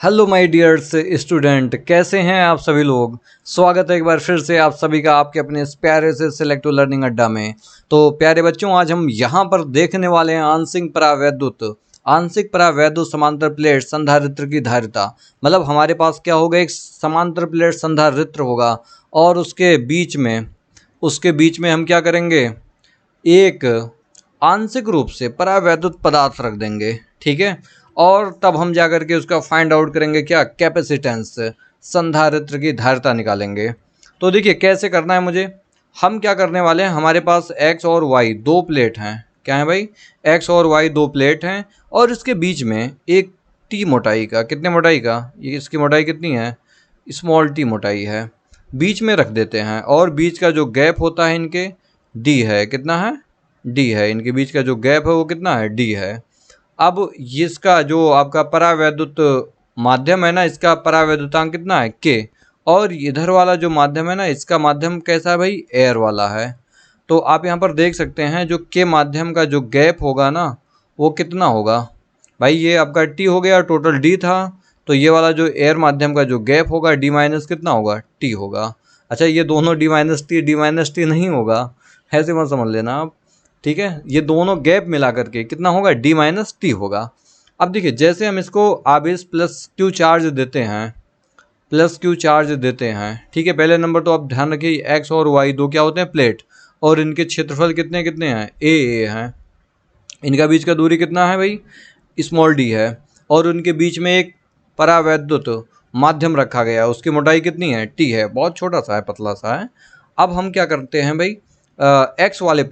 Hello my dears student, कैसे हैं आप सभी लोग। स्वागत है एक बार फिर से आप सभी का आपके अपने इस प्यारे से सिलेक्टिव लर्निंग अड्डा में। तो प्यारे बच्चों, आज हम यहाँ पर देखने वाले हैं आंशिक परावैद्युत। आंशिक परावैद्युत समांतर प्लेट संधारित्र की धारिता। मतलब हमारे पास क्या होगा, एक समांतर प्लेट संधारित्र होगा और उसके बीच में हम क्या करेंगे, एक आंशिक रूप से परावैद्युत पदार्थ रख देंगे। ठीक है, और तब हम जा करके उसका फाइंड आउट करेंगे, क्या, कैपेसिटेंस, संधारित्र की धारिता निकालेंगे। तो देखिए कैसे करना है मुझे। हम क्या करने वाले हैं, हमारे पास x और y दो प्लेट हैं। क्या है भाई, x और y दो प्लेट हैं और इसके बीच में एक t मोटाई का, कितने मोटाई का, ये इसकी मोटाई कितनी है, स्मॉल t मोटाई है, बीच में रख देते हैं। और बीच का जो गैप होता है इनके, d है, कितना है, d है। इनके बीच का जो गैप है वो कितना है, d है। अब इसका जो आपका परावैद्युत माध्यम है ना, इसका परावैद्युतांक कितना है, k। और इधर वाला जो माध्यम है ना, इसका माध्यम कैसा है भाई, एयर वाला है। तो आप यहाँ पर देख सकते हैं जो k माध्यम का जो गैप होगा ना, वो कितना होगा भाई, ये आपका t हो गया, टोटल d था। तो ये वाला जो एयर माध्यम का जो गैप होगा, d माइनस कितना होगा, t होगा। अच्छा, ये दोनों d माइनस टी नहीं होगा, ऐसे मत समझ लेना आप। ठीक है, ये दोनों गैप मिला करके कितना होगा, d माइनस टी होगा। अब देखिए, जैसे हम इसको आवेश प्लस क्यू चार्ज देते हैं, ठीक है। पहले नंबर तो आप ध्यान रखिए, एक्स और वाई दो क्या होते हैं, प्लेट, और इनके क्षेत्रफल कितने कितने हैं, ए हैं। इनका बीच का दूरी कितना है भाई, स्मॉल डी है। और उनके बीच में एक परावैद्युत माध्यम रखा गया है, उसकी मोटाई कितनी है, टी है, बहुत छोटा सा है, पतला सा है। अब हम क्या करते हैं भाई, एक्स वाले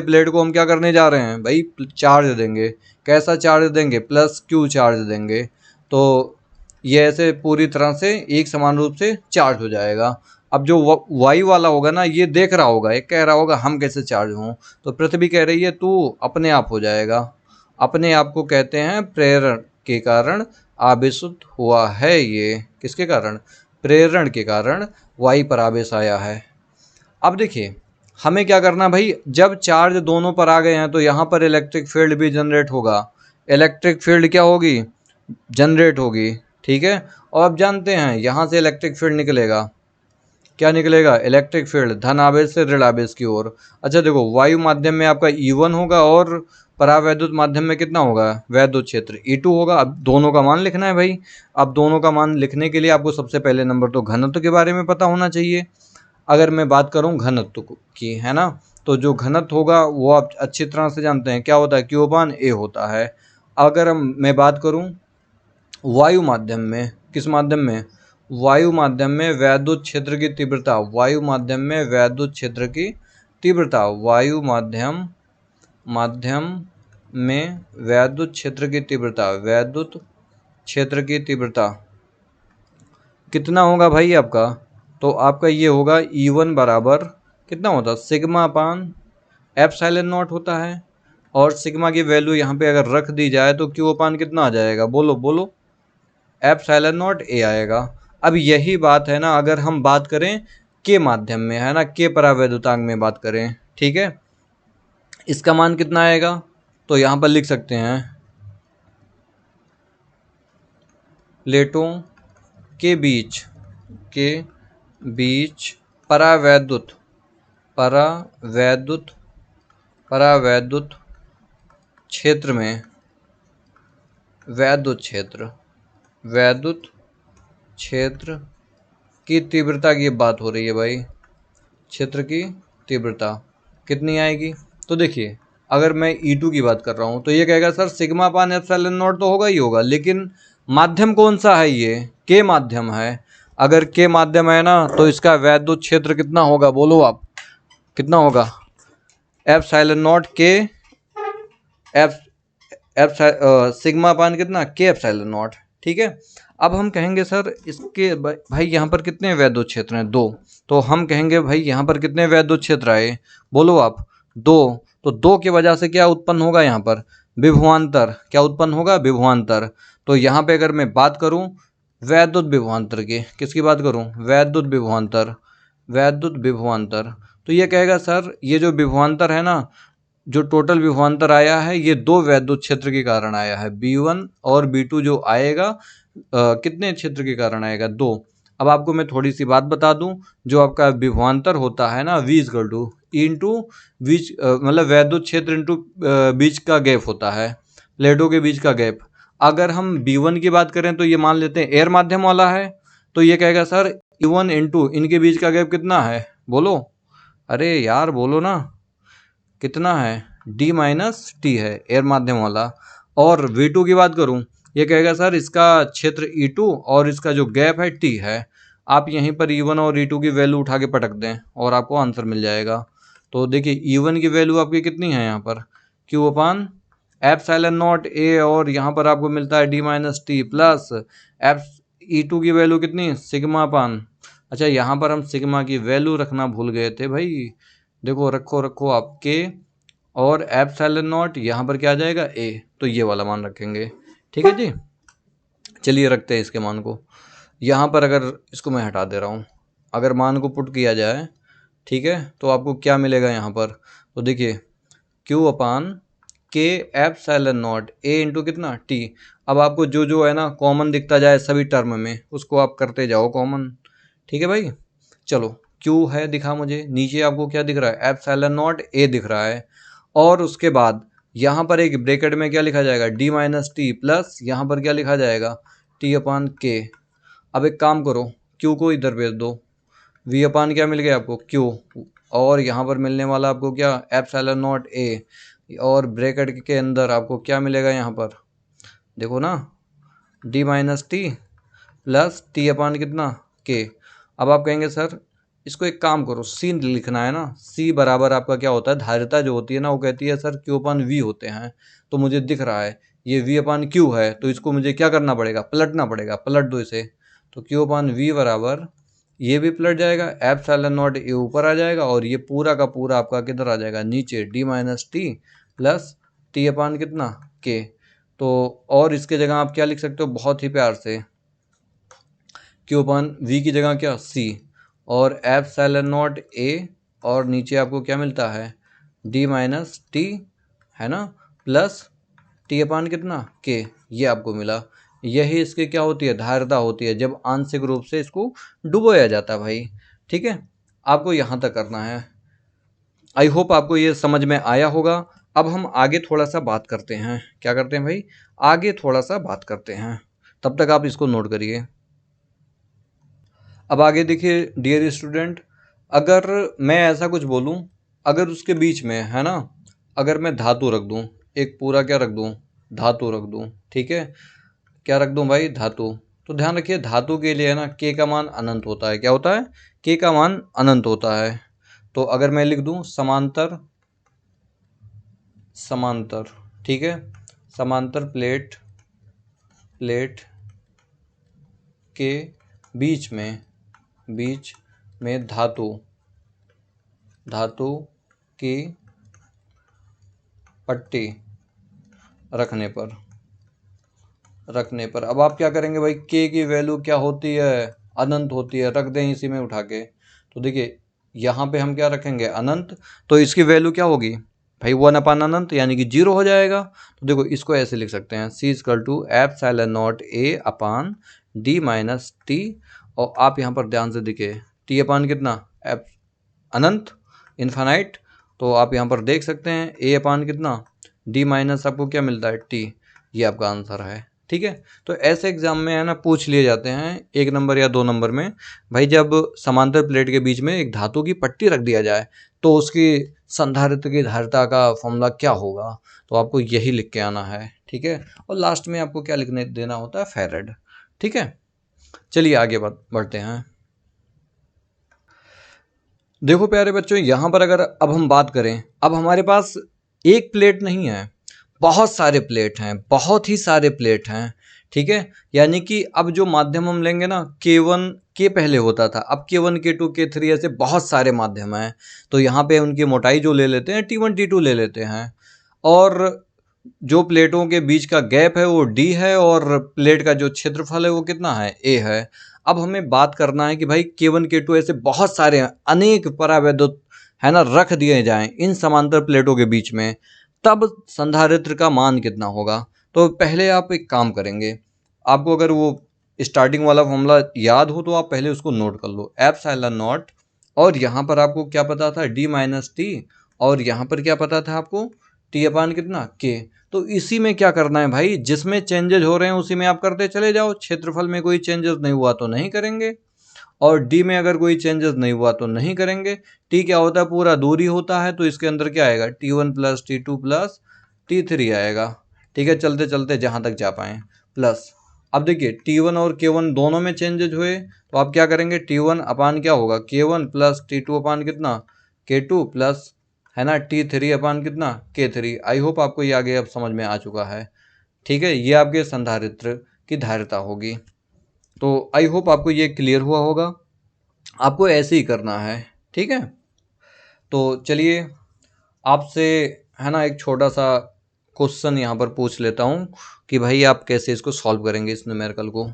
प्लेट को हम क्या करने जा रहे हैं भाई, चार्ज देंगे। कैसा चार्ज देंगे, प्लस क्यू चार्ज देंगे। तो ये ऐसे पूरी तरह से एक समान रूप से चार्ज हो जाएगा। अब जो वाई वाला होगा ना, ये देख रहा होगा, ये कह रहा होगा हम कैसे चार्ज हों। तो पृथ्वी कह रही है तू अपने आप हो जाएगा। अपने आप को कहते हैं प्रेरण के कारण आवेशित हुआ है। ये किसके कारण, प्रेरण के कारण वाई पर आवेश आया है। अब देखिए हमें क्या करना भाई, जब चार्ज दोनों पर आ गए हैं तो यहाँ पर इलेक्ट्रिक फील्ड भी जनरेट होगा। इलेक्ट्रिक फील्ड क्या होगी, जनरेट होगी। ठीक है, और आप जानते हैं यहाँ से इलेक्ट्रिक फील्ड निकलेगा, क्या निकलेगा, इलेक्ट्रिक फील्ड धन आवेश से ऋण आवेश की ओर। अच्छा देखो, वायु माध्यम में आपका E1 होगा और परावैद्युत माध्यम में कितना होगा, वैद्युत क्षेत्र E2 होगा। अब दोनों का मान लिखना है भाई। अब दोनों का मान लिखने के लिए आपको सबसे पहले नंबर तो घनत्व के बारे में पता होना चाहिए। अगर मैं बात करूं घनत्व की, है ना, तो जो घनत्व होगा वो आप अच्छी तरह से जानते हैं, क्या होता है, Q/A होता है। अगर मैं बात करूं वायु माध्यम में, किस माध्यम में, वायु माध्यम में वैद्युत क्षेत्र की तीव्रता, वायु माध्यम में वैद्युत क्षेत्र की तीव्रता, वायु माध्यम में वैद्युत क्षेत्र की तीव्रता, वैद्युत क्षेत्र की तीव्रता कितना होगा भाई आपका, तो आपका ये होगा E1 बराबर कितना होता है, सिग्मा अपान एप्सिलॉन नॉट होता है। और सिग्मा की वैल्यू यहाँ पे अगर रख दी जाए तो Q अपान कितना आ जाएगा, बोलो बोलो, एप्सिलॉन नॉट A आएगा। अब यही बात है ना, अगर हम बात करें के माध्यम में, है ना, के परावैद्युतांक में बात करें, ठीक है, इसका मान कितना आएगा, तो यहाँ पर लिख सकते हैं प्लेटों के बीच परावैद्युत क्षेत्र में वैद्युत क्षेत्र की तीव्रता की बात हो रही है भाई। क्षेत्र की तीव्रता कितनी आएगी, तो देखिए अगर मैं E2 की बात कर रहा हूँ तो ये कहेगा sir sigma upon epsilon not तो होगा ही होगा, लेकिन माध्यम कौन सा है, ये के माध्यम है। अगर के माध्यम है ना, तो इसका वैद्युत क्षेत्र कितना होगा, बोलो आप, कितना होगा, एप्सिलॉन नॉट के सिग्मा अपान कितना, के एप्सिलॉन नॉट। ठीक है, अब हम कहेंगे सर इसके भाई यहाँ पर कितने वैद्युत क्षेत्र हैं, दो। तो हम कहेंगे भाई यहाँ पर कितने वैद्युत क्षेत्र आए, बोलो आप, दो। तो दो की वजह से क्या उत्पन्न होगा, यहाँ पर विभवांतर, क्या उत्पन्न होगा, विभवांतर। तो यहाँ पे अगर मैं बात करूँ वैद्युत विभवांतर की, किसकी बात करूँ, वैद्युत विभवांतर। तो ये कहेगा सर ये जो विभवांतर है ना, जो टोटल विभवांतर आया है ये दो वैद्युत क्षेत्र के कारण आया है, B1 और B2 जो आएगा कितने क्षेत्र के कारण आएगा, 2। अब आपको मैं थोड़ी सी बात बता दूं, जो आपका विभवांतर होता है ना V equal to E into बीच मतलब वैद्युत क्षेत्र इंटू बीच का गैप होता है, प्लेटों के बीच का गैप। अगर हम B1 की बात करें तो ये मान लेते हैं एयर माध्यम वाला है, तो ये कहेगा सर E1 इंटू इनके बीच का गैप कितना है, बोलो, अरे यार बोलो ना, कितना है, D माइनस टी है एयर माध्यम वाला। और V2 की बात करूं, ये कहेगा सर इसका क्षेत्र E2 और इसका जो गैप है T है। आप यहीं पर E1 और E2 की वैल्यू उठा के पटक दें और आपको आंसर मिल जाएगा। तो देखिए E1 की वैल्यू आपकी कितनी है यहाँ पर, Q upon epsilon naught A, और यहाँ पर आपको मिलता है D minus T plus E2 की वैल्यू कितनी, सिग्मा अपान, अच्छा यहाँ पर हम सिग्मा की वैल्यू रखना भूल गए थे भाई, देखो रखो आपके, और एप्सिलॉन नॉट यहाँ पर क्या आ जाएगा A, तो ये वाला मान रखेंगे, ठीक है जी। चलिए रखते हैं इसके मान को यहाँ पर, अगर इसको मैं हटा दे रहा हूँ, अगर मान को पुट किया जाए, ठीक है, तो आपको क्या मिलेगा यहाँ पर, तो देखिए Q अपान के एप्सिलॉन नॉट A इंटू कितना T। अब आपको जो जो है ना कॉमन दिखता जाए सभी टर्म में, उसको आप करते जाओ कॉमन, ठीक है भाई। चलो Q है दिखा मुझे, नीचे आपको क्या दिख रहा है, एप्सिलॉन नॉट A दिख रहा है, और उसके बाद यहाँ पर एक ब्रैकेट में क्या लिखा जाएगा, D माइनस टी प्लस यहाँ पर क्या लिखा जाएगा, T अपान के। अब एक काम करो, Q को इधर भेज दो, V अपान क्या मिल गया आपको, Q, और यहाँ पर मिलने वाला आपको क्या, एप्सिलॉन नॉट A, और ब्रैकेट के अंदर आपको क्या मिलेगा यहाँ पर, देखो ना, D minus T plus T अपान कितना के। अब आप कहेंगे सर इसको एक काम करो, C लिखना है ना, C बराबर आपका क्या होता है, धारिता जो होती है ना वो कहती है सर Q अपान V होते हैं, तो मुझे दिख रहा है ये V अपान Q है, तो इसको मुझे क्या करना पड़ेगा, पलटना पड़ेगा, पलट दो इसे, तो Q अपान V बराबर, ये भी पलट जाएगा, एप्सिलॉन नॉट A ऊपर आ जाएगा, और ये पूरा का पूरा आपका किधर आ जाएगा, नीचे, D minus T plus T अपान कितना के। तो और इसके जगह आप क्या लिख सकते हो, बहुत ही प्यार से, Q अपान V की जगह क्या, C, और एप्सिलॉन नॉट A, और नीचे आपको क्या मिलता है, D माइनस टी, है ना, प्लस T अपान कितना के, ये आपको मिला। यही इसकी क्या होती है, धारिता होती है, जब आंशिक रूप से इसको डुबोया जाता है भाई, ठीक है। आपको यहाँ तक करना है, आई होप आपको ये समझ में आया होगा। अब हम आगे थोड़ा सा बात करते हैं, क्या करते हैं भाई, आगे थोड़ा सा बात करते हैं, तब तक आप इसको नोट करिए। अब आगे देखिए डियर स्टूडेंट, अगर मैं ऐसा कुछ बोलूं, अगर उसके बीच में है ना, अगर मैं धातु रख दूं, एक पूरा क्या रख दूं, धातु रख दूं, ठीक है, क्या रख दूं भाई, धातु। तो ध्यान रखिए धातु के लिए है ना के का मान अनंत होता है, क्या होता है, के का मान अनंत होता है। तो अगर मैं लिख दूं समांतर, समांतर, ठीक है, समांतर प्लेट, प्लेट के बीच में धातु, धातु की पट्टी रखने पर अब आप क्या करेंगे भाई, के की वैल्यू क्या होती है, अनंत होती है, रख दें इसी में उठा के। तो देखिए यहाँ पे हम क्या रखेंगे, अनंत, तो इसकी वैल्यू क्या होगी भाई, 1 अपान अनंत, यानी कि 0 हो जाएगा। तो देखो इसको ऐसे लिख सकते हैं, C equal to epsilon naught A upon D minus T, और आप यहाँ पर ध्यान से देखिए T अपान कितना, एप अनंत, इन्फानाइट, तो आप यहाँ पर देख सकते हैं A अपान कितना, D माइनस आपको क्या मिलता है T, ये आपका आंसर है, ठीक है। तो ऐसे एग्जाम में है ना पूछ लिए जाते हैं 1 नंबर या 2 नंबर में, भाई जब समांतर प्लेट के बीच में एक धातु की पट्टी रख दिया जाए तो उसकी संधारित्र की धारिता का फॉर्मूला क्या होगा, तो आपको यही लिख के आना है, ठीक है। और लास्ट में आपको क्या लिखने देना होता है, फैरेड, ठीक है। चलिए आगे बढ़ते हैं। देखो प्यारे बच्चों, यहाँ पर अगर अब हम बात करें, अब हमारे पास एक प्लेट नहीं है, बहुत सारे प्लेट हैं, बहुत ही सारे प्लेट हैं, ठीक है। यानी कि अब जो माध्यम हम लेंगे ना, K1 के पहले होता था, अब K1 K2 K3 ऐसे बहुत सारे माध्यम हैं, तो यहाँ पे उनकी मोटाई जो ले लेते हैं T1 T2 ले लेते हैं, और जो प्लेटों के बीच का गैप है वो D है, और प्लेट का जो क्षेत्रफल है वो कितना है, A है। अब हमें बात करना है कि भाई K1 K2 ऐसे बहुत सारे हैं, अनेक परावैद्युत है ना, रख दिए जाएं इन समांतर प्लेटों के बीच में, तब संधारित्र का मान कितना होगा। तो पहले आप एक काम करेंगे, आपको अगर वो स्टार्टिंग वाला फॉर्मूला याद हो तो आप पहले उसको नोट कर लो, एप्सिलॉन नॉट, और यहाँ पर आपको क्या पता था, डी माइनस टी, और यहाँ पर क्या पता था आपको, टी अपान कितना, के। तो इसी में क्या करना है भाई, जिसमें चेंजेस हो रहे हैं उसी में आप करते चले जाओ। क्षेत्रफल में कोई चेंजेस नहीं हुआ तो नहीं करेंगे, और डी में अगर कोई चेंजेस नहीं हुआ तो नहीं करेंगे। टी क्या होता है, पूरा दूरी होता है, तो इसके अंदर क्या आएगा, T1 plus T2 plus T3 आएगा। ठीक है, चलते चलते जहाँ तक जा पाएँ, प्लस अब देखिए T1 और K1 दोनों में चेंजेज हुए, तो आप क्या करेंगे, T1 अपान क्या होगा, K1 प्लस T2 अपान कितना, K2 प्लस, है ना, T3 अपान कितना, K3। आई होप आपको ये आगे अब समझ में आ चुका है। ठीक है, ये आपके संधारित्र की धारिता होगी। तो आई होप आपको ये क्लियर हुआ होगा। आपको ऐसे ही करना है, ठीक है। तो चलिए आपसे, है ना, एक छोटा सा क्वेश्चन यहाँ पर पूछ लेता हूँ कि भाई आप कैसे इसको सॉल्व करेंगे इस न्यूमेरिकल को।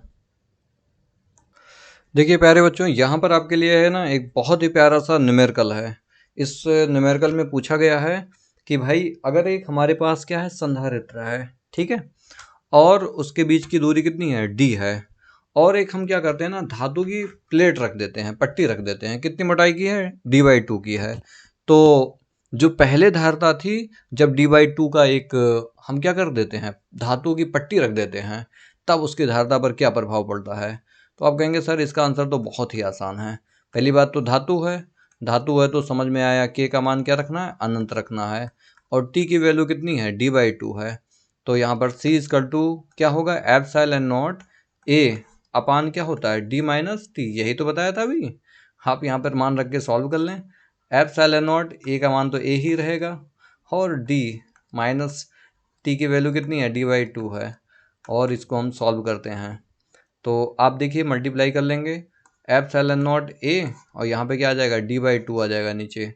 देखिए प्यारे बच्चों, यहाँ पर आपके लिए है ना एक बहुत ही प्यारा सा न्यूमेरिकल है। इस न्यूमेरिकल में पूछा गया है कि भाई अगर एक हमारे पास क्या है, संधारित्र है, ठीक है, और उसके बीच की दूरी कितनी है, डी है, और एक हम क्या करते हैं ना, धातु की प्लेट रख देते हैं, पट्टी रख देते हैं, कितनी मोटाई की है, D/2 की है। तो जो पहले धारता थी, जब D/2 का एक हम क्या कर देते हैं, धातु की पट्टी रख देते हैं, तब उसकी धारता पर क्या प्रभाव पड़ता है। तो आप कहेंगे सर इसका आंसर तो बहुत ही आसान है। पहली बात तो धातु है, धातु है तो समझ में आया, के का मान क्या रखना है, अनंत रखना है, और टी की वैल्यू कितनी है, D/2 है। तो यहाँ पर C इक्वल टू क्या होगा, एप्सिलॉन नॉट ए अपान क्या होता है, D माइनस टी, यही तो बताया था अभी। आप यहाँ पर मान रख के सॉल्व कर लें, एप्सिलॉन नॉट ए का मान तो ए ही रहेगा, और D माइनस टी की वैल्यू कितनी है, D/2 है, और इसको हम सॉल्व करते हैं। तो आप देखिए मल्टीप्लाई कर लेंगे, एप्सिलॉन नॉट ए, और यहाँ पे क्या आ जाएगा, D/2 आ जाएगा नीचे,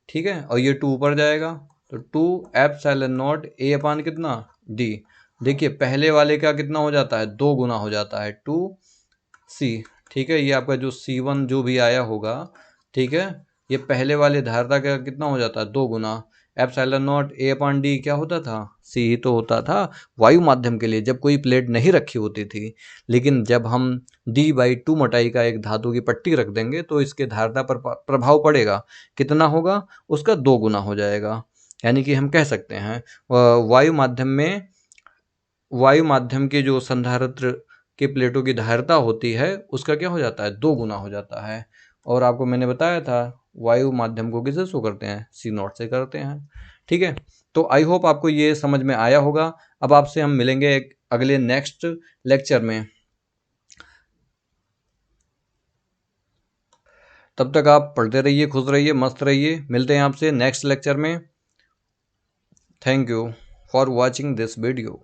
ठीक है, और ये 2 ऊपर जाएगा, तो 2 एप्सिलॉन नॉट ए अपान कितना, डी। देखिए पहले वाले का कितना हो जाता है, 2 गुना हो जाता है, 2C। ठीक है, ये आपका जो C1 जो भी आया होगा, ठीक है, ये पहले वाले धारता का कितना हो जाता है, 2 गुना। Epsilon naught A upon D क्या होता था, C ही तो होता था वायु माध्यम के लिए, जब कोई प्लेट नहीं रखी होती थी। लेकिन जब हम D/2 मोटाई का एक धातु की पट्टी रख देंगे तो इसके धारता पर प्रभाव पड़ेगा, कितना होगा, उसका 2 गुना हो जाएगा। यानी कि हम कह सकते हैं वायु माध्यम में, वायु माध्यम के जो संधारित्र के प्लेटों की धारिता होती है उसका क्या हो जाता है, 2 गुना हो जाता है। और आपको मैंने बताया था वायु माध्यम को किससे शो करते हैं, C0 से करते हैं। ठीक है, तो आई होप आपको ये समझ में आया होगा। अब आपसे हम मिलेंगे एक अगले नेक्स्ट लेक्चर में, तब तक आप पढ़ते रहिए, खुश रहिए, मस्त रहिए। मिलते हैं आपसे नेक्स्ट लेक्चर में। Thank you for watching this video.